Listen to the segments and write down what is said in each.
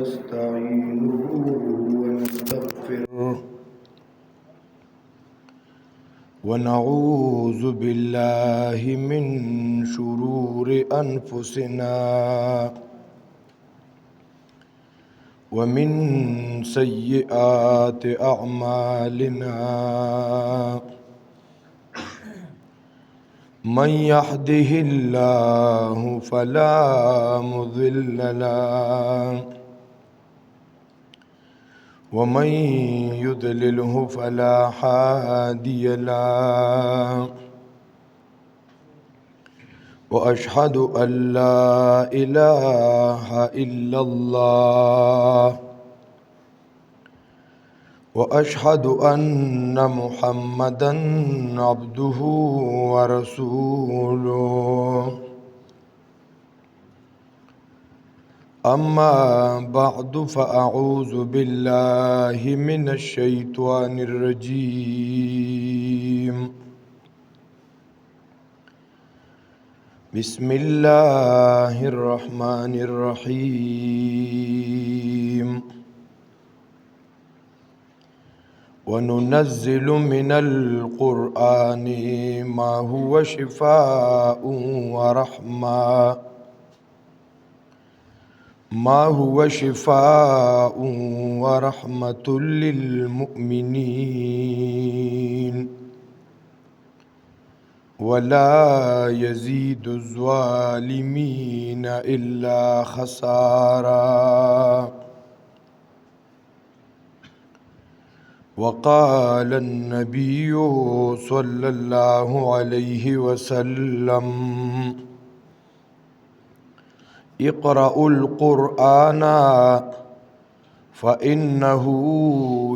ونستعينه ونستغفره ونعوذ بالله من شرور أنفسنا ومن سيئات أعمالنا من يهده الله فلا مضل له ومن يضلله فلا هادي له وأشهد أن لا إله إلا الله وأشهد أن محمدا عبده ورسوله أما بعد فأعوذ بالله من الشيطان الرجيم بسم الله الرحمن الرحيم وننزل من القرآن ما هو شفاء ورحمة ورحمة للمؤمنين ولا يزيد الظالمين إلا خسارا وقال النبي صلى الله عليه وسلم اقرأوا القرآن فإنه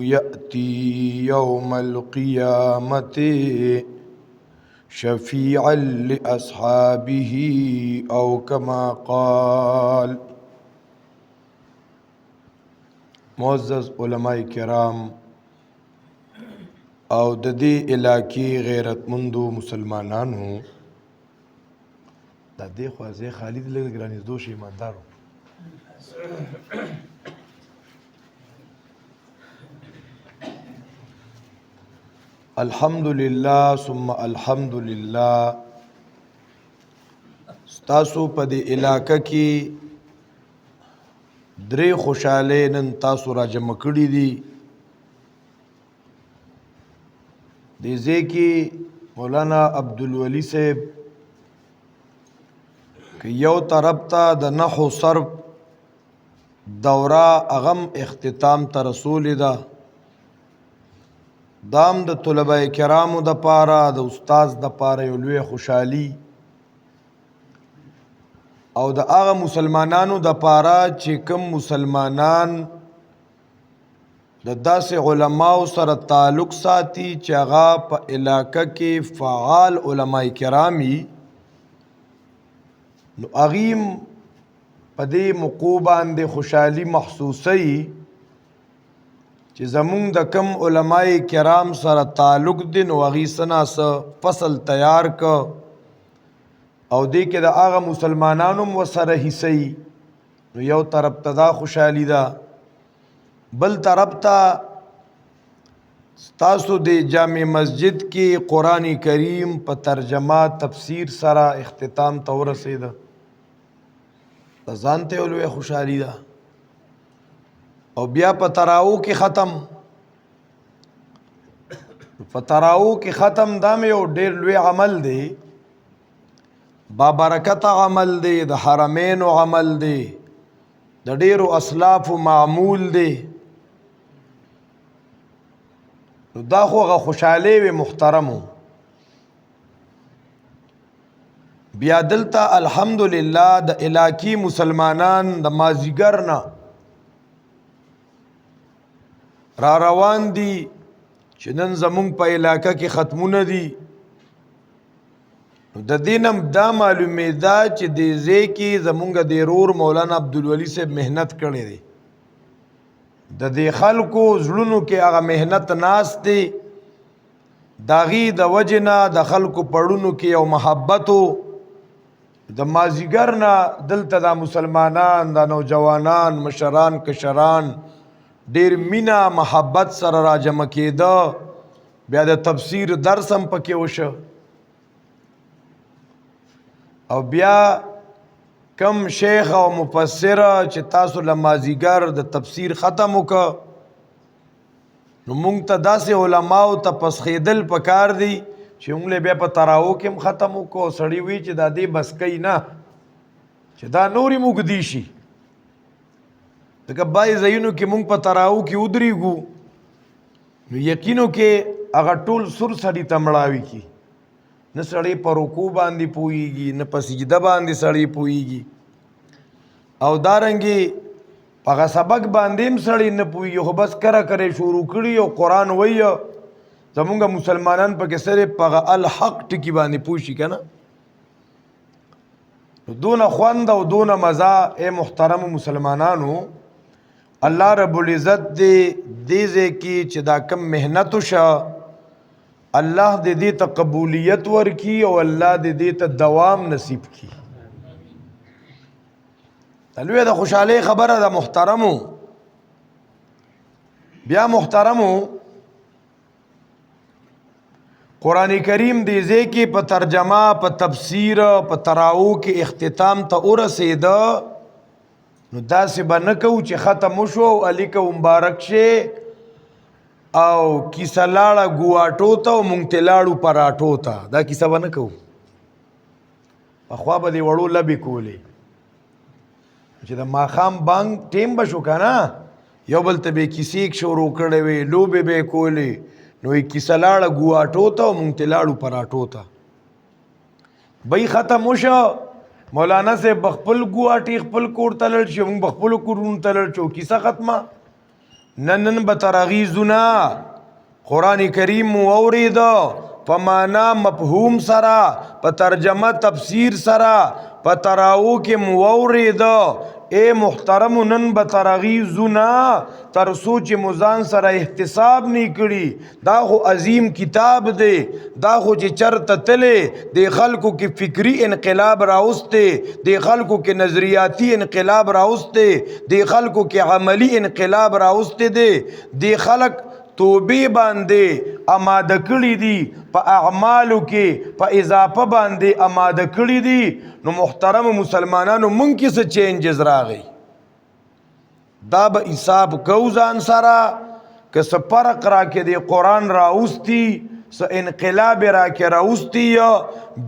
يأتي يوم القيامة شفيعا لأصحابه أو كما قال. معزز علماء کرام او د دې علاقې غیرتمندو مسلمانانو د دې خوازې خالد لږ ګرانېدو شي ایماندارو الحمدلله ثم الحمدلله ستاسو په دې علاقه کې درې خوشاله نن تاسو را جمع کړي دي دې ځای کې مولانا عبدالولی صاحب که یو طرف ته د نحو صرف دوره اغم اختتام ته رسولې ده دام د طلبه کرامو د پاره د استاد د پاره یو لوی خوشحالي او د هغه مسلمانانو د پاره چې کوم مسلمانان د داسې علماو سره تعلق ساتي چې هغه په علاقه کې فعال علماء کرامي نو اغیم په دې موقع باندې خوشحالي محسوسي چې زمونږ د کم علماء کرام سره تعلق دی نو هغې سنا څه فصل تیار که او دې کې د هغه مسلمانانو هم ورسره حصه نو یو طرف ته دا خوشحالي ده بل طرف ته ستاسو د جامع مسجد کې قرآن کریم په ترجمه تفسیر سره اختتام ته ورسېده د ځان ته یو لویه خوشحالي ده او بیا په تراو کې ختم په تراو کې ختم دا مې یو ډېر لوی عمل دی بابرکت عمل دی د حرمینو عمل دی د ډېرو اسلافو معمول دی نو دا خو هغه خوشحالي وي محترمو بیا دلته الحمدلله د علاقې مسلمانان د مازیګر نه را روان دي چې نن زمونږ په علاقه کې ختمونه دي د دینم دا معلومېده چې د ځای کې زمونږ د رور مولانا عبدالولی صاحب محنت کړی دی د دې خلکو زړونو کې هغه محنت ناست دی داغي د وجنا د خلکو پړونو کې یو محبتو د مازیګر نه دلته دا مسلمانان دا نوجوانان مشران کشران ډیر مینا محبت سره راجمع کېده بیا د تفسیر درس هم پکې وشه او بیا کم شیخ او مفسر چې تاسو له مازیګر د تفسیر ختم وکړه نو مونږ ته داسې علماو ته پسخېدل پکار دی چې مونږ له بیا په تراو کې هم ختم وکړو سړی وی چې دا دې بس کوي نه چې دا نورې موږدي شي ځکه بعضې ځایونو کې مونږ په تراو کې ودرېږو نو یقینو کې هغه ټول سور سړي ته مړاوي کی نه سړی په رکوع باندې پوهېږي نه په سجده باندې سړی پوهېږي او دارنګې په هغه سبق باندې هم سړی نه پوهېږي خو بس کره کرے شروع کړي او قرآن وایه زمونږ مسلمانان پکې صرف په هغه الحق ټکي باندې پوه شي که نه دونه خوند او دونه مزه اے محترم مسلمانانو الله رب العزت دې دې ځای کې چې دا کم محنت وشه الله دې ته قبولیت ورکي او الله دې ته دوام نصیب کی تلوی د خوشحالی خبره ده محترمو بیا محترمو قرآن کریم دې ځای کې په ترجمه په تفسیر په تراو کې اختتام ته ورسېده نو داسې به نه کوو چې ختم وشو او علیکه مبارک شي او کیسه لاړه ګواټو ته او مونږ ته لاړو پراټو ته دا کیسه به نه کوو پخوا به دې وړو لبې کولې چې د ماښام بانګ ټیم به شو که نه یو بل ته به یې کیسې شروع کړې وې لوبې به یې کولې نو یې کیسه لاړه ګواټو ته او مونږ ته لاړو پراټو ته بی ختم وشه مولانا صاحب بخپل ګواټي خپل کور ته لاړ شي مونږ بخپلو کورونو ته لاړ شو کیسه ختمه نن به تر اغیزونه قرآن کریم مو اورېده په معنا مفهوم سره په ترجمه تفسیر سره په تراو کې مو اورېده اے محترم نن به تر اغیزونه تر څو چې مو ځان سره احتساب نه کړي دا خو عظیم کتاب دی دا خو چې چرته تلې د خلکو کې فکری انقلاب راوسته د خلکو کې نظریاتی انقلاب راوسته د خلکو کې عملی انقلاب راوسته دی د خلک توبې باندې آماده کړي دي په اعمالو کې په اضافه باندې آماده کړي دي نو محترم مسلمانانو مونږ کې څه چینجز راغی دا به حساب کو ځان سره که څه فرق راکې د قرآن راوستی څه انقلاب راکې راوستی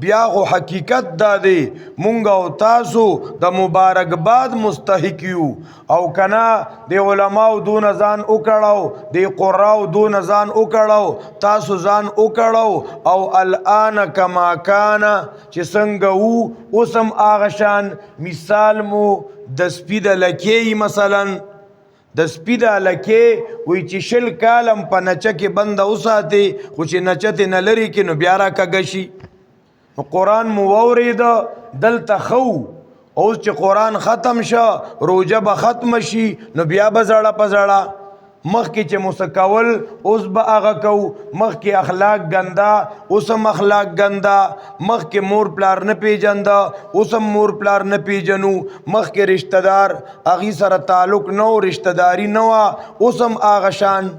بیا خو حقیقت دا دی مونږ او تاسو د مبارکباد مستحق یو او کنا د علماو دون ځان وکړو د قراو دون ځان وکړو تاسو ځان وکړو او الان کما کان چې څنګه وو اوسم هغه شان مثال مو د سپید لکې مثلا د سپید لکې وی چې شل کالم په نچه کې بند اوساتي خو چې نچته نه لري کې نو بیا را کږشي نو قرآن مو واورېده دلته خو اوس چې قرآن ختم شه روجه به ختم شي نو بیا به زړه په زړه مخکې چې مسکول اوس به هغه کو مخکې اخلاق ګنده اوس هم اخلاق ګنده مخکې مور پلار نه پیژنده اوس هم مور پلار نه پیژنو مخکې رشتہ دار هغې سره تعلق نه و رشتہ داري نه وه اوس هم هغه شان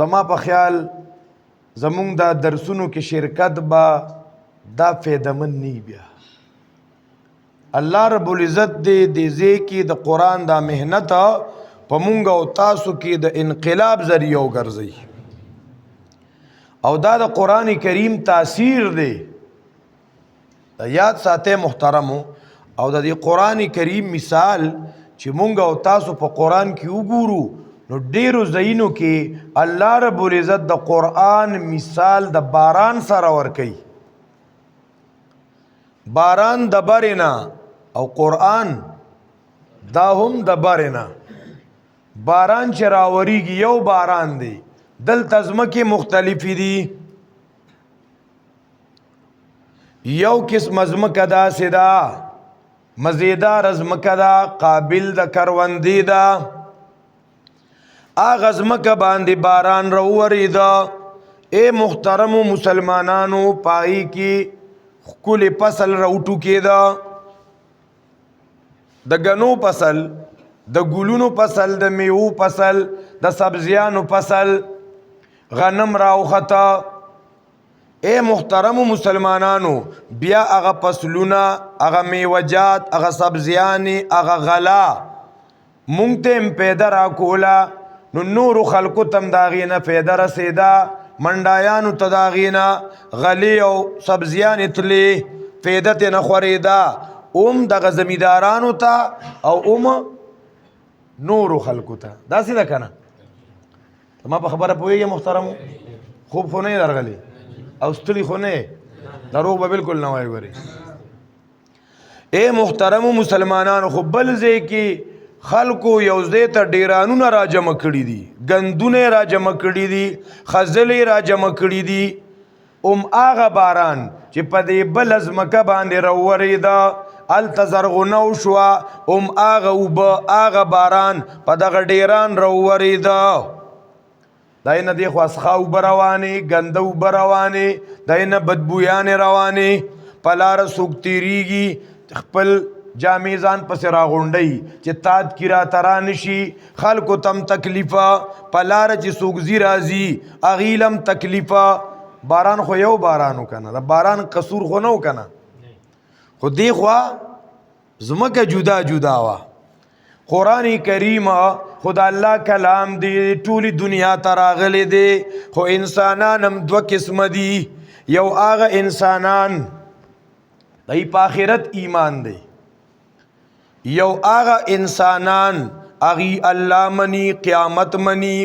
زما په خیال زمونږ دا درسونو کې شرکت به دا فیدمن نی بیا الله رب العزت دې ځای کې د قرآن دا محنت په مونږ او تاسو کې د انقلاب ذریعہ وګرځي او دا د قرآن کریم تاثیر دی دا یاد ساته محترمو او د دې قرآن کریم مثال چې مونږ او تاسو په قرآن کې وګورو نو ډیرو ځایونو کې الله رب العزت د قرآن مثال د باران سره ورکوي باران د برنا او قرآن دا هم د برنا باران چې راوریږي یو باران دی دلته ځمکې مختلفې دي یو قسم ځمکه داسې ده مزیدار ځمکه ده قابل د کروندې ده هغه ځمکه باندې باران راورېده اے محترمو مسلمانانو پای کې ښکلی فصل راوټو کېده، د ګنو فصل، د ګلونو فصل، د میوو فصل، د سبزیانو فصل، غنم راوخته. اے محترم مسلمانانو، بیا هغه فصلونه، هغه میوجات، هغه سبزیانې، هغه غلا مونږ ته هم پیدا راکوله، نو نورو خلکو ته هم د هغې نه پیدا رسېده، منډایانو ته د هغې نه غلې او سبزیانې تلې، پیدا ترې نه خورېده، هم دغه زمیندارانو ته او هم نورو خلکو ته. داسې ده که نه؟ ما په خبره پوهېږې محترمو؟ خوب خو نه یې درغلی او ستړي خو نه یې؟ دروغ به بلکل نه وایي. ګورې اے محترمو مسلمانانو، خو بل ځای کې خلکو یو ځای ته ډیرانونه را جمع کړي دي، ګندونه یې را جمع کړي دي، خځلې را جمع کړي دي. هغه باران چې په دې بله ځمکه باندې راورېده، هلته زرغونه وشوه، هغه اوبه، هغه باران په دغه ډیران راورېده. دای نه دی خو اسخا اوبه روانې، ګنده اوبه روانې، دای نه بدبویانې روانې. په لاره څوک تېرېږي خپل جامې ځان پسې راغونډوي چې تاد کې راته را نشي، خلکو ته هم تکلیفه، په لاره چې څوک ځي راځي هغې له هم تکلیفه. باران خو یو باران و که نه، د باران قصور خو نه و که نه، خو دې خوا ځمکه جدا جدا وه. قرآن کریم خو د الله کلام دی، ټولې دنیا ته راغلی دی، خو انسانان هم دوه قسمه دي. یو هغه انسانان دی په آخرت ایمان دی، یو هغه انسانان هغې الله مني، قیامت مني،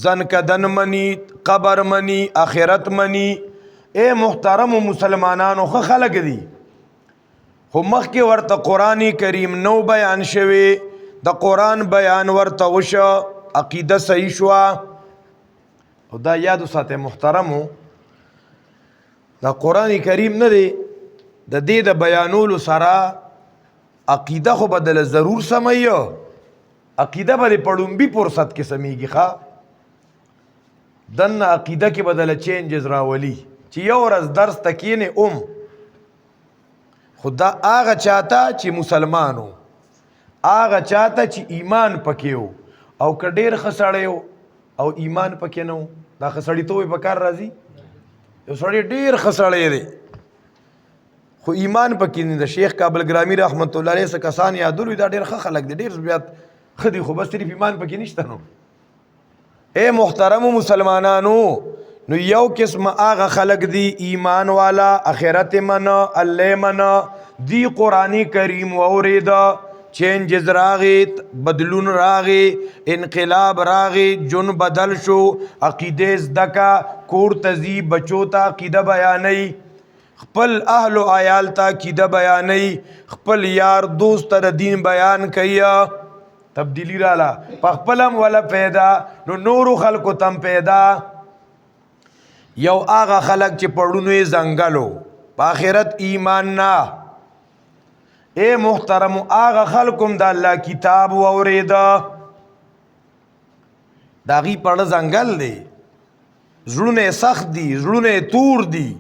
زنکدن مني، قبر مني، آخرت مني. اے محترم مسلمانانو، ښه خلک دي، خو مخکې ورته قرآن کریم نو بیان شوی، د قرآن بیان ورته وشو، عقیده صحیح شوه. او دا یادو ساته محترمو، دا قرآن کریم نه دی، د دې د بیانولو سره عقیده خو بدله ضرور سموي، عقیده به د پړومبي فرصت کې سمیږي. ښه دننه عقیده کې بدله چینجز راولي چې یو ورځ درس ته کښېنې خو دا هغه چاته چې مسلمانو، هغه چاته چې ایمان پکې و، او که ډېر ښه سړی و او ایمان پکې نه و، دا ښه سړیتوب یې په کار راځي؟ یو سړی ډېر ښه سړی دی خو ایمان پکې نه. د شیخ کابل ګرامي رحمت الله علیه څه کسان یادولو، دا ډېر ښه خلک دي، ډېر زیات ښه دي، خو بس صرف ایمان پکې نشته. نو اے محترمو مسلمانانو، نو یو قسم هغه خلق دی ایمان والا، آخرت منه، الله منه، دی قرآن کریم واورېده، چینجز راغی، بدلون راغی، انقلاب راغی، جون بدل شو، عقیده زده کا، کور ته ځي بچو ته عقیده بیانوي، خپل اهل و عیال ته عقیده بیانوي، خپل یار دوست ته د دین بیان کوي، تبدیلی راله، په خپل هم ولا پیدا، نو نورو خلکو تم پیدا. یو هغه خلک چې پړونو یې ځنګلو، په آخرت ایمان نه. اے محترمو، هغه خلک هم د الله کتاب واورېده، د هغې پړه ځنګل دی، زړونه یې سخت دي، زړونه یې تور دي.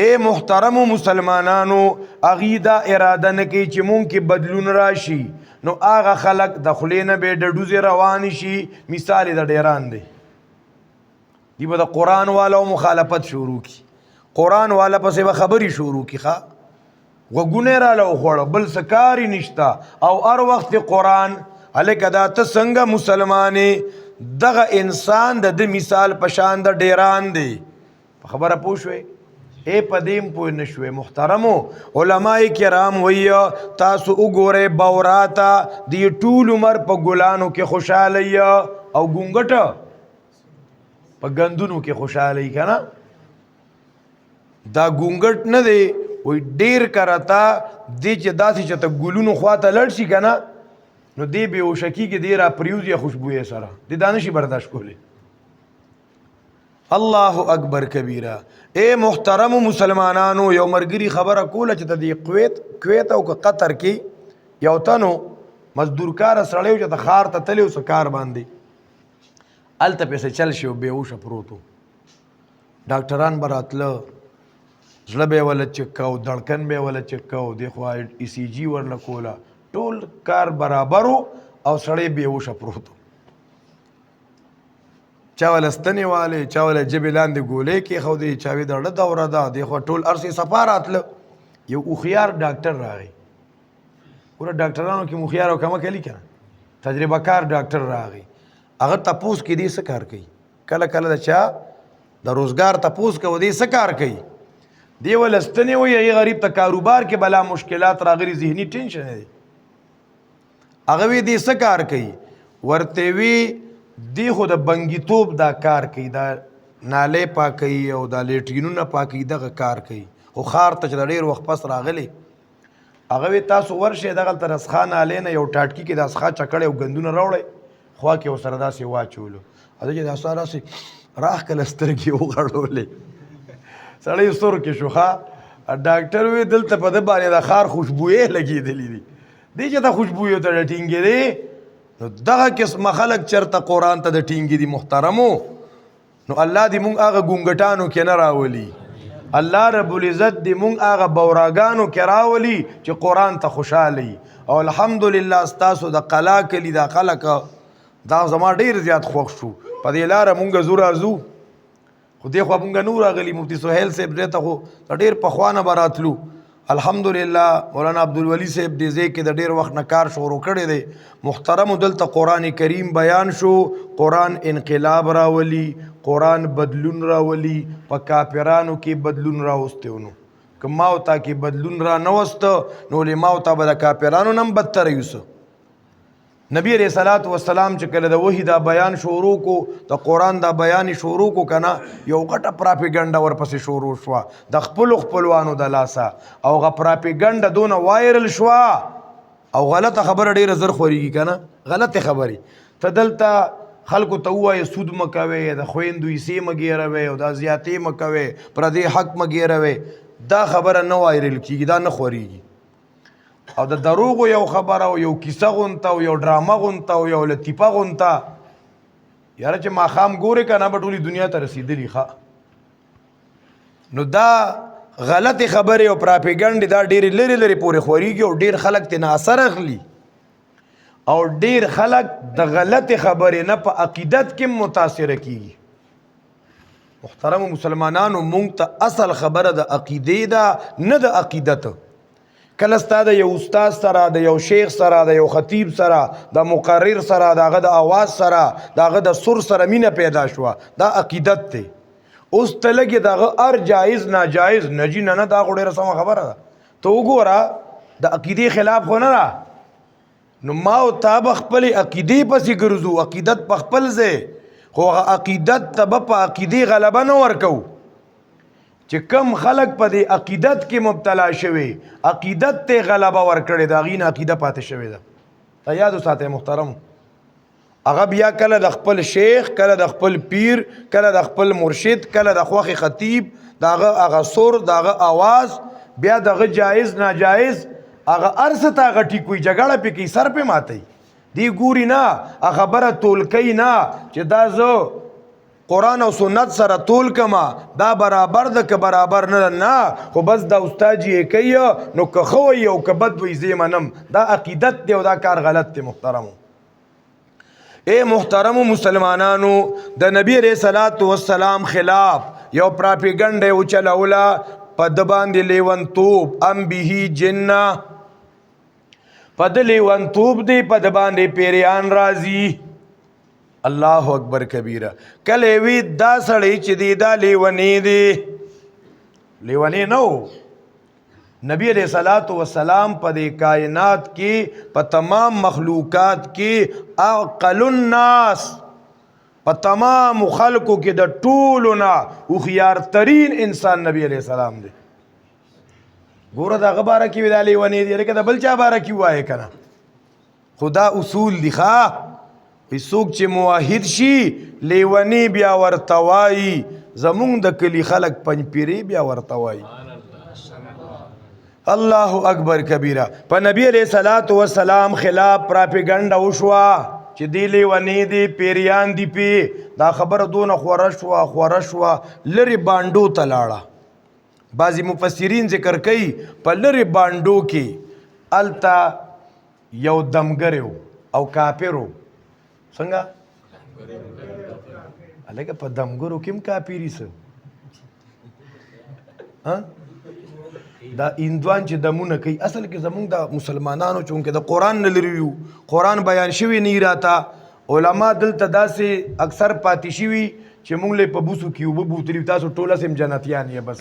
اے محترمو مسلمانانو، هغې دا اراده نه کوي چې مونږ کې بدلون راشي، نو هغه خلک د خولې نه به ډډوزې روانې شي. مثال یې د ډیران دی، دی به د قرآن والا مخالفت شروع کی، قرآن والا پسې به خبرې شروع کی، ښه غوږونه یې راله وخوړه، بل څه کار یې نشته، او هر وخت قرآن. هلکه دا ته څنګه مسلمانې؟ دغه انسان د ده مثال په شان د ډیران دی. په خبره پوه شوې؟ اے په دې هم پوه نه شوې؟ محترمو علماء کرام وایي تاسو وګورئ بورا ته، دې ټول عمر په ګلانو کې خوشحاله او ګونګټه په ګندونو کې خوشحاله که نه؟ دا ګونګټ نه دی، وایي ډېر کرته دی چې داسې چې ته ګلونو خواته لړ شي که نه، نو دی بېهوشه کېږي، دی را پرېوځي خوشبویې سره، دی دا نشي برداشت کولی. الله اکبر کبیره. اے محترم مسلمانانو، یو ملګري خبره کوله چې د دې کویت او که قطر کې یو تنو مزدور کاره سړی و چې د ښار ته تللی و څه کار باندې، هلته پسې چل شي او بېهوشه پروت و. ډاکټران به راتله زړه به ولا چکاو دړکن به ولا چکاو دی خو ای سی جی ورله کوله ټول کار برابرو او سړی بېهوشه پروت چا ولا ستنې والې چا ولا جبې لاندې ګولۍ کېښودې چا وې د اړه دوره ده دی خو ټول ارسې صفا راتله یو هوښیار ډاکټر راغی پوره ډاکټرانو کې مخیار او کمه کلی کنه تجربه کار ډاکټر راغی هغه تپوس کې دې څه کار کوي کله کله د چا د روزګار تپوس کوي دې څه کار کوي دی ولستنې وي هغه غریب ته کاروبار کې بلا مشکلات راغلي ذهني ټینشن دی هغه وی دې څه کار کوي ورته وی دی خو د بنګیتوب دا کار کوي دا نالې پاکوي او دا لیټرینونه پاکوي دغه کار کوي خو ښار ته چې د ډېر وخت پس راغلی هغه وی تاسو ورشئ دغلته رسخا نالې نه یو ټاټکي کې د اسخا چکړی او ګندونه راوړئ خوا کې ورسره داسې واچولو هغه چې دا ستا داسې راخ کله سترګې وغړولې سړی سور کې شو ښه ډاکټر وی دلته په ده باندې د ښار خوشبویې لګېدلې دي دی چې ته خوشبویو ته د ټینګېدې نو دغه قسمه خلک چېرته قرآن ته د ټینګې دي محترمو نو الله دې مونږ هغه ګونګټانو کې نه راولي الله رب العزت دې مونږ هغه بوراګانو کې راولي چې قرآن ته خوشحاله او الحمدلله ستاسو د قلا کلي دا خلک دا زما ډېر زیات خوښ شو په دې لاره مونږ زو راځو خو دې خوا مونږ نو راغلي مفتي سهیل صاحب دې ته خو ډېر پخوا نه به راتلو الحمدلله مولانا عبدالولي صاحب دې ځای کې د ډېر وخت نه کار شروع کړی دی محترمو دلته قرآن کریم بیان شو قرآن انقلاب راولي قرآن بدلون راولي په کافرانو کې بدلون راوستی نو که ماوته کې بدلون را نه وسته نو ولې ماوته به د کافرانو نه هم بدتره یوسه نبی علیہ الصلوۃ والسلام چې کله د وحی دا بیان شروع کو د قرآن دا بیان شروع کو کنه یو غټه پراپیګنډا ورپسې شروع شوه د خپلوانو د لاسه او هغه پراپیګنډا دونه وایرل شوه او غلطه خبره ډیره زر خورېږي کنه غلطه خبرې ته دلته خلکو ته ووایه سود مه کوئ د خویندو حصې مه ګیروئ او دا زیاتې مه کوئ پردې حق مه ګیروئ دا خبره نه وایرل کېږي دا نه خورېږي او د دروغو یو خبره او یو کیسه غونته او یو ډرامه غونته او یو لطیفه غونته یاره چې ماښام ګورې که نه به ټولې دنیا ته رسېدلي ښه نو دا غلطې خبرې او پراپیګنډې دا ډېرې لرې لرې پورې خورېږي او ډېر خلک ترې نه اثر اخلي او ډېر خلک د غلطې خبرې نه په عقیدت کې متاثره کېږي محترمو مسلمانانو مونږ ته اصل خبره د عقیدې ده نه د عقیدت کله ستا د یو استاد سره د یو شیخ سره د یو خطیب سره د مقرر سره د هغه د اواز سره د هغه د سر سره مینه پیدا شوه دا عقیدت دی اوس ته لګې د هغه هر جایز ناجایز نجي نه دا خو ډېره سمه خبره ده ته وګوره د عقیدې خلاف خو نه ده نو ما او تا به خپلې عقیدې پسې ګرځو عقیدت په خپل ځای خو هغه عقیدت ته به په عقیدې غلبه نه ورکوو چې کم خلق په دې عقیدت کې مبتلا شوي عقیدت ته غلبه ورکړي د هغې نه عقیده پاتې شوې ده ته یاد وساتئ محترم هغه بیا کله د خپل شیخ کله د خپل پیر کله د خپل مرشد کله د خوښې خطیب د هغه سر د هغه آواز بیا دغه جایز ناجایز هغه هر څه ته هغه ټیک وي جګړه پې کوي سر پې ماتوي دی ګوري نه خبره تول کوي نه چې دا زه قرآن او سنت سره تول کما دا برابر ده که برابر نه نه خو بس دا استاد یې کوي نو که ښه وي او که بد وي زه یې منم دا عقیدت دی او دا کار غلط دی محترمو اے محترمو مسلمانانو د نبی علیہ الصلوۃ والسلام خلاف یو پراپیګنډه وچلوله په د باندې لیونتوب ام به جنه په د لیونتوب دی په د باندې پیریان راځي الله اکبر کبیره کله وی دا سړی چې دی دا لیونی دی لیونی نو نبی علیہ الصلوۃ والسلام په دې کائنات کې په تمام مخلوقات کې عقل الناس په تمام خلقو کې د ټولو نه هوښیار ترین انسان نبی علیہ السلام دی ګوره دغه باره کې وی دا لیونی دی لکه د بل چا باره کې ووایې که نه خدا اصول دي ښه څوک چې موحد شي لیونی بیا ورته وایي زمونږ د کلي خلک پنجپیرې بیا ورته وایي الله اکبر کبیره په نبی علیہ الصلوۃ والسلام خلاف پراپیګنډه وشوه چې دی لیونی دی پیریان دی پی دا خبره دونه خوره شوه لرې بانډو ته لاړه بعضی مفسرین ذکر کوي په لرې بانډو کې التا یو دمګر او کافر څنګه الګه په دمګرو کې هم کافری څه دا اندوان چې دمونه کوي اصل کې زمونږ د مسلمانانو چونکې د قرآن نه لري یو قرآن بیان شوی نه راته علما دلته داسې اکثر پاتې شوي چې مونږ له په بوسو کې اوبه بوتلي تاسو ټوله سم جنتیان یې بس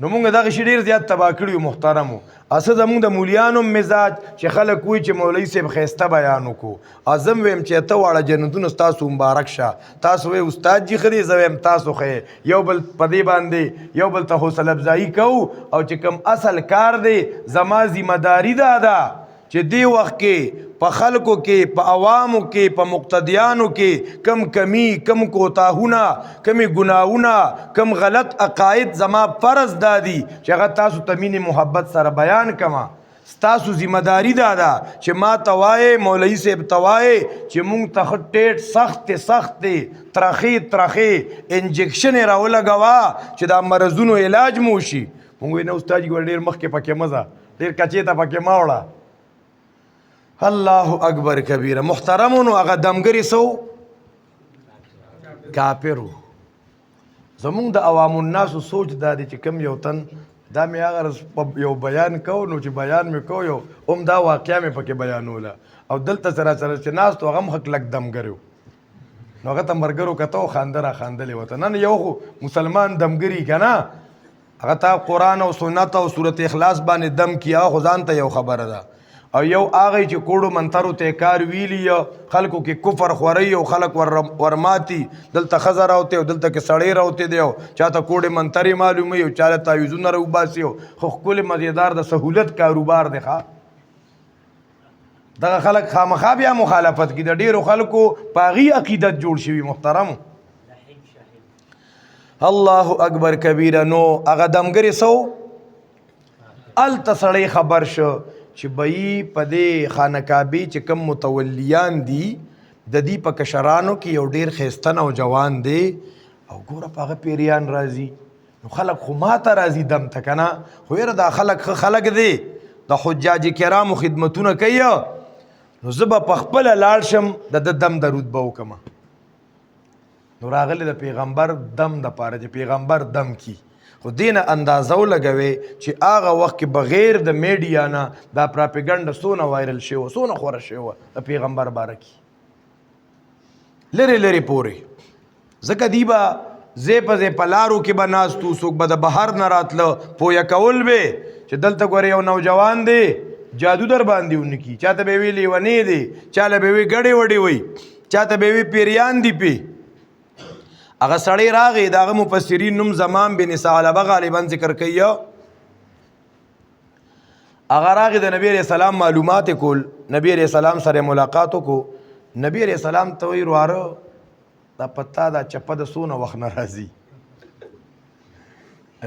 نو مونږ دغه شی ډېر زیات تباه کړي محترمو اسه زمونږ د مولیانو مزاج چې خلک وایي چې مولوي صاحب ښایسته بیان وکړو اعظم ویم چې ته واړه جنتونه ستاسو مبارک شه تاسو وایي استاد جي ښه دی زه ویم تاسو ښه یو بل په دې باندې یو بل ته حوصله افزایي کوو او چې کوم اصل کار دی زما ذمه داري دا ده چې دې وخت کې په خلکو کې په عوامو کې په مقتدیانو کې کم کمی کم کوتاهونه کمی ګناهونه کم غلط عقاید زما فرض دادي چې هغه تاسو ته مینې محبت سره بیان کما ستاسو ذمہ داری دا ده چې ما توای مولوی صاحب توای چې مونږ ته ټیټ سخت ترخی انجکشن راولګوا چې دا مرزونو علاج مو شي مونږ نه استاد ګور ډیر مخکې پکې مزه ډیر کچې ته پکې ماوړه الله اکبر کبیره محترمونو هغه دمګری سو کافرو زمونږ د عوام الناس سوچ دا دی چې کم یو تن دا مې هغه یو بیان کو نو چې بیان مې کو یو دا واقعیا مې پکې بیانوله او دلته سره چې ناس تو هغه مخک لک دمګریو نو هغه ته مرګرو کته خاندلې وته نن یو مسلمان دمګری کنه هغه ته قرآن او سنت او سورت اخلاص باندې دم کیا خو ځان ته یو خبره ده او یو هغه چې کوړو منترو ته کار ویلی خلکو کې کفر خوري او خلک ورماتي دلته خزر اوته او دلته کې سړی راوته دی چاته کوړې منتري معلومه او چاله تعویذونه راوباسي خو خپل مزیدار د سہولت کاروبار دی ښا دغه خلک خامخا بیا مخالفت کوي د ډیرو خلکو پاغي عقیدت جوړ شوی محترم الله اکبر کبیره نو هغه دمګری سو ال تسړی خبر شو چې بئی په دې خانقابي چې کم متولیان دي د دې په کشرانو کې یو ډیر ښایسته نوجوان دی او ګوره په هغه پیریان راځي نو خلک خو ماته راځي دم ته که نه خو یاره دا خلک دی د حجاج کرامو خدمتونه کوي نو زه به په خپله لاړ شم د دم درود به وکړم نو راغلی د پیغمبر دم دپاره چې پیغمبر دم کی خو دینه اندازه ولګوي چې هغه وخت کې بغیر د میډیا نه دا پراپیګنډه څونه وایرل شوه څونه خوره شوه د پیغمبر باره کې لرې پورې ځکه دی به ځای په ځای په لارو کې به ناستو څوک به د بهر نه راتله پویه کول به چې دلته ګورې یو نوجوان دی جادو در باندې ونکي چاته به وی لیونی دی چاله به وی ګډې وډې وی چاته به وی پیریان دی پی هغه سړی راغی د هغه مفسرین نوم زمان بن ثعلبه غالبا ذکر کوي هغه راغی د نبی علیہ السلام معلومات کول نبی علیہ السلام سره ملاقات وکړو نبی علیہ السلام ته وی ورواره دا پتا دا چپه د سونه وخت نه راځي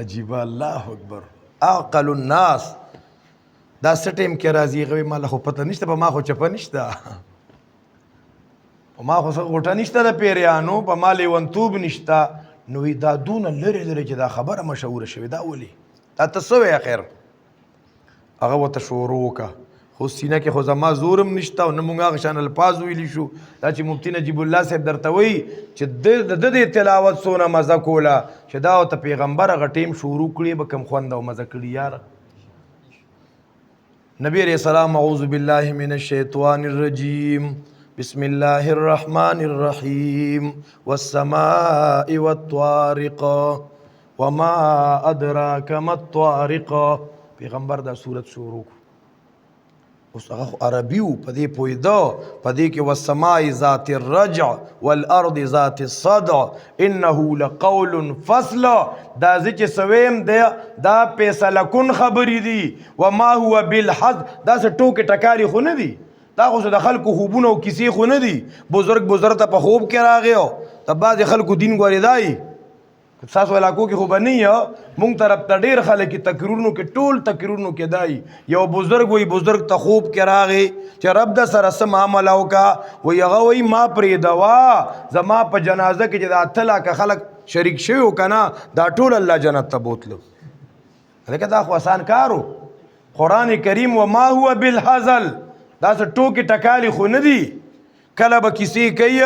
عجیب الله اکبر عقل الناس دا سټیم کې راځي غوي مال خو پته نشته په ما خو چپه نشته په ما خو غوټه نشته د پیریانو په ما لیونتوب نشته نو دا دونه لرې چې دا خبره مشهوره شوې دا ولې دا ته څه وایې خیر هغه ورته شروع وکړه خو سینه کې خو زما زورم نشته او نه مونږ هغه شان الفاظ ویلی شو دا چې مفتي نجیب الله صاحب درته وایي چې د دې تلاوت څونه مزه کوله چې دا ورته پیغمبر هغه ټیم شروع کړي به کم خوند او مزه کړي یاره نبی علیہ السلام اعوذ باللہ من الشیطان الرجیم بسم اللہ الرحمن الرحیم والسماء والطارق وما ادراک ما الطارق پیغمبر دا صورت شروع اوس هغه عربیو په دې پوهېده په دې کې والسماء ذات الرجع والارض ذات الصدع انه لقول فصل دا چې سویم دی دا فیصله کن خبرې دي وما هو بالحظ دا څه ټوکې ټکاري خو نه دي دا خو د خلکو خوبونه او کیسې خو نه دي بزرګ ته په خوب کې راغی د بعضې خلکو دین ګورې دی تاسو علاقو کې خو به نه یو مونږ طرف ته ډېر خلک تقریرونو کې ټول تقریرونو کې دای یو بزرګ وي بزرګ ته خوب کې راغی چې رب د سره څه معامله وکړه وایي هغه وایي ما پرېږدوه زما په جنازه کې چې دا 8 لاکه خلک شریک شوي و که نه دا ټول الله جنت ته بوتلو لکه دا خو اسان کارو قرآن کریم وما هو بالهزل دا څه ټوکې ټکالي خو نه دي کله به کیسې کوي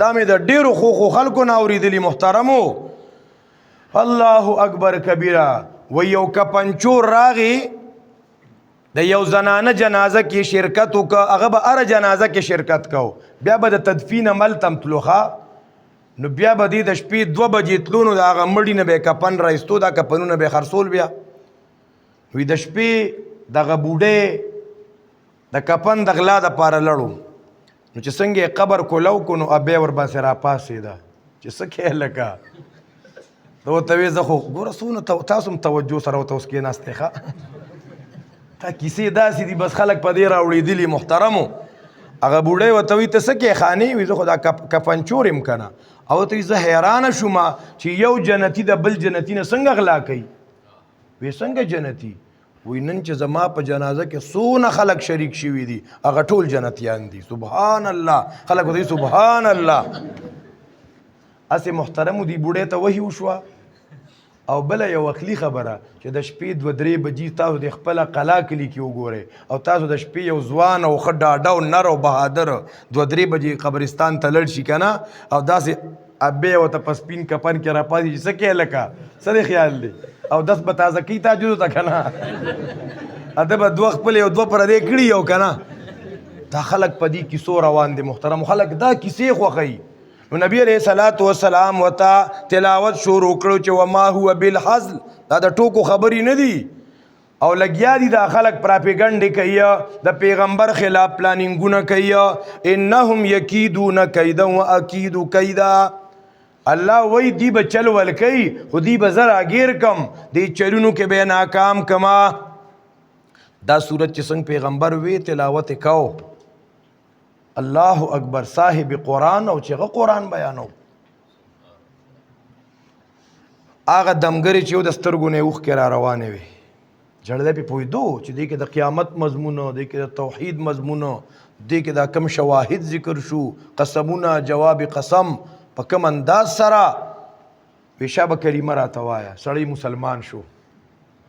دا مې د ډېرو خو خلکو نه اورېدلي محترمو الله اکبر کبیره و یو کپنچور راغی د یو زنانه جنازه کې شرکت وکړه هغه به هره جنازه کې شرکت کو بیا به د تدفین عمل تم تلوخه نو بیا به دې د شپې 2 بجې تلو نو د هغه مړي نه به کپن رایستو دا کپنونه به خرڅول بیا وی د شپې دغه بوډۍ د کپن د غلا دپاره لړو نو چې څنګه قبر کولو کو نو ابیا ورباسې راپاسېده چې څه کې لکه دا ورته وې زه خو ګوره څونه تاسو هم توجه سره ورته اوس کېناستې ښه تا کیسې داسې دي بس خلک په دې راوړېدلي محترمو هغه بوډۍ ورته وایي ته څه کې خانې وي زه خو دا کفنچور یم که نه او ورته زه حیرانه شومه چې یو جنتي د بل جنتي نه څنګه غلا کوي وی څنګه جنتي وی نن چې زما په جنازه کې څونه خلک شریک شوي دي هغه ټول جنتیان دي سبحان الله خلک ورته سبحان الله هسې محترمو دي بوډۍ ته وحي وشوه او بله یو عقلي خبره چې د شپې 2-3 بجې تاسو د خپله قلا کلي کې وګورئ او تاسو د شپې یو ځوان او ښه ډاډه او نر او بهادر 2-3 بجې قبرستان ته لړ شي که نه او داسې ابې ورته په سپین کپن کې راپاسي چې څه کې لکه څه دی خیال دی او دس به تازه کوي تاجودو ته که نه اته به 2 خپل یو 2 پردې کړي یو که نه دا خلک په دې کیسو روان دي محترم خلک دا کیسې خوښوي نو نبی علیہ الصلوۃ والسلام وتا تلاوت شروع کړو چې وما هو بالحزل دا د ټوکو خبرې نه دي او لګیا دي دا خلک پراپیګنډې کوي د پیغمبر خلاف پلانینګونه کوي انهم یکیدون کیدا واکید کیدا الله وای دی به چل ول کوي خو دی به زرا غیر کم دی چلونو کې به ناکام کما دا صورت چې څنګه پیغمبر وی تلاوت کو الله اکبر صاحب قرآن او چې قرآن بیانو هغه دمګری چې د سترګو نه اوښ کې را روانې وي جړلی پې پوهېدو چې دې کې د قیامت مضمونه دې کې د توحید مضمونه دې کې دا کم شواهد ذکر شو قسمونه جواب قسم په کم انداز سره پیشابه کریمه راته وایه سړی مسلمان شو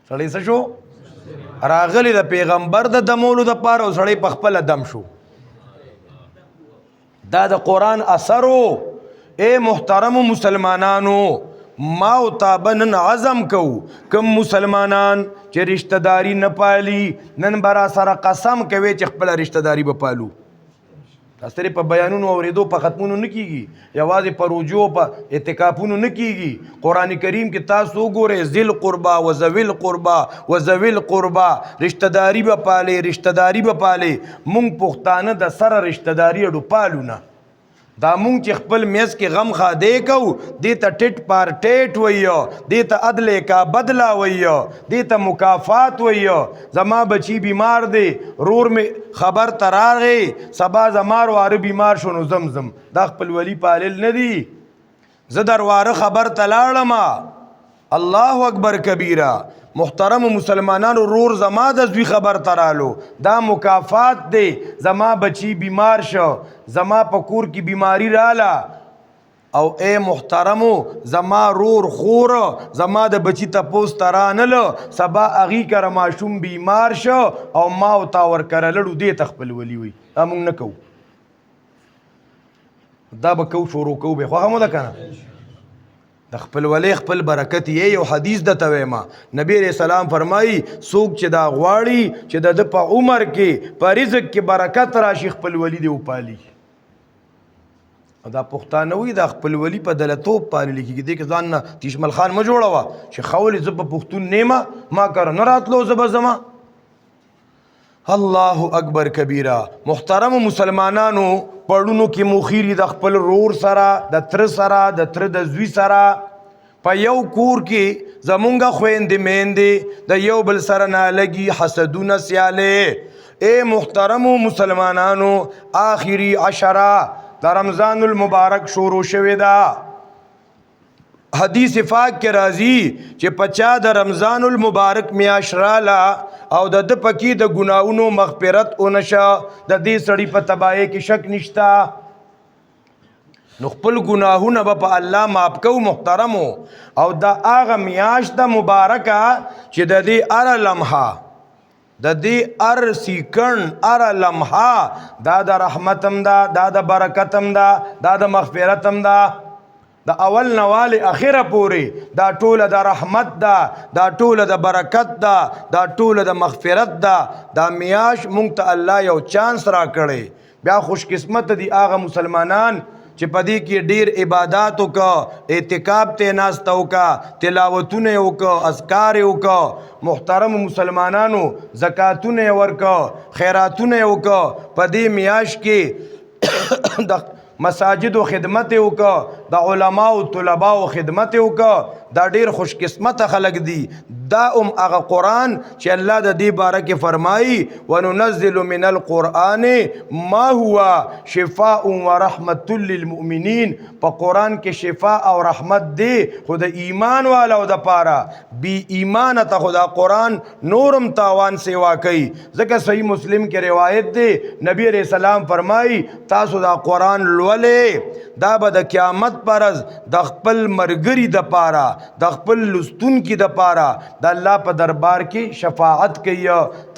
سړی څه شو راغلی د پیغمبر د دمولو دپاره او سړی په خپله دم شو دا د قرآن اثرو اے محترم مسلمانانو ما او تابه نن عزم کو کم مسلمانان چې رشتہ داری نه پالي نن برا سره قسم کوي چې خپل رشتہ داری به پالو تاسو په بیانونو اوریدو په ختمونو نه کیږي یوازې په رجوع په اعتکافونو نه کیږي قران کریم کې تاسو وګورئ ذل قربا و ذویل قربا و ذویل قربا رشتہ داری به پالي رشتہ داری به پالي مونږ پښتانه د سره رشتہ داری اډو پالو نه دا مونږ چې خپل میز کې غم خادې کو دې ته ټټ پار ټیټ وایو دې ته عدل کا بدلا وایو دې ته مکافات وایو زما بچی بیمار دی رور می خبر تراغی سبا زمار واره بیمار شونو زمزم دا خپل ولی پالل ندی زه درواره خبر تلاړم الله اکبر کبیره محترم مسلمانانو رور زما د زوی خبر ترالو دا مکافات دی زما بچی بیمار شو زما په کور کې بیماری رااله او اے محترمو زما رور خور زما د بچی تپوس ترانل سبا اغي کر ماشوم بیمار شو او ما او تا ور کر لړو دې تخپل ولی وي امون نکو دا به کو شروع کو به خو هم ده کنه د خپل ولی خپل برکت یې یو حدیث د تویما نبی علیہ السلام فرمایي څوک چې دا غواړي چې د په عمر کې په رزق کې برکت راشي خپل ولی دی وپالي دا پښتانه وي د خپل ولی په دلتوب پالل کېږي دې کې ځان نه تیشمل خان ما جوړوه چې خول زه په پښتون نیمه ما کار نه راتلو زه به زما الله اکبر کبیره محترم مسلمانانو پړونو کې مخیری د خپل رور سره د تر سره د تر د زوی سره په یو کور کې زمونږه خويندې میندې د یو بل سره نه لګي حسدونه سیاله اے محترم مسلمانانو آخری عشره د رمضان المبارک شروع شوه دا حدیث پاک کې راځي چې پچا د رمضان المبارک میاشت راله او د پکې د ګناونو مغفرت اونشه د دې سړی په تباہی کې شک نشتا نو خپل ګناهونه به په الله معاف کو محترمو او دا هغه میاشت د مبارکه چې د دې ار لمحه د دې ار سیکن ار لمحه دا د رحمتم دا د برکتم دا د مغفرتم دا د اول نوال اخره پوری دا ټوله د رحمت دا ټوله د برکت دا ټوله د مغفرت دا میاش مونږ ته الله یو چانس را کړی بیا خوش قسمت دي هغه مسلمانان چې پدې کې ډیر عبادت وکا اعتکاف ته ناست وکا تلاوتونه وکا اذکار وکا محترم مسلمانانو زکاتونه ورکا خیراتونه وکا پدې میاش کې د مساجد و خدمت وکا د علماء او طلباء و خدمت وکا دا ډیر خوش قسمت خلق دي دا هغه قرآن چې الله د دې باره کې فرمایي وننزل من القرآن ما هو شفاء ورحمت للمؤمنین په قرآن کې شفاء او رحمت دی خو د ایمان والو د پاره بی ایمان ته خدا قرآن نورم تاوان سیوا کوي ځکه صحیح مسلم کې روایت دی نبی علیہ السلام فرمایي تاسو دا قرآن لولې دا به د قیامت پرز د خپل مرګري د پاره د خپل لستون کې د پاره د الله په دربار کې شفاعت کوي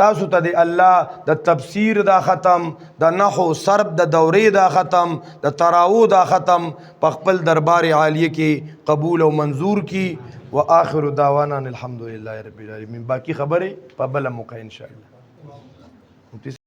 تاسو ته د الله د تفسیر دا ختم د نحو صرف د دورې دا ختم د تراو دا ختم په خپل دربار عالیه کې قبول او منظور کی واخر دعوانا الحمدلله رب العالمین باقی خبره په بل موقع ان شاء الله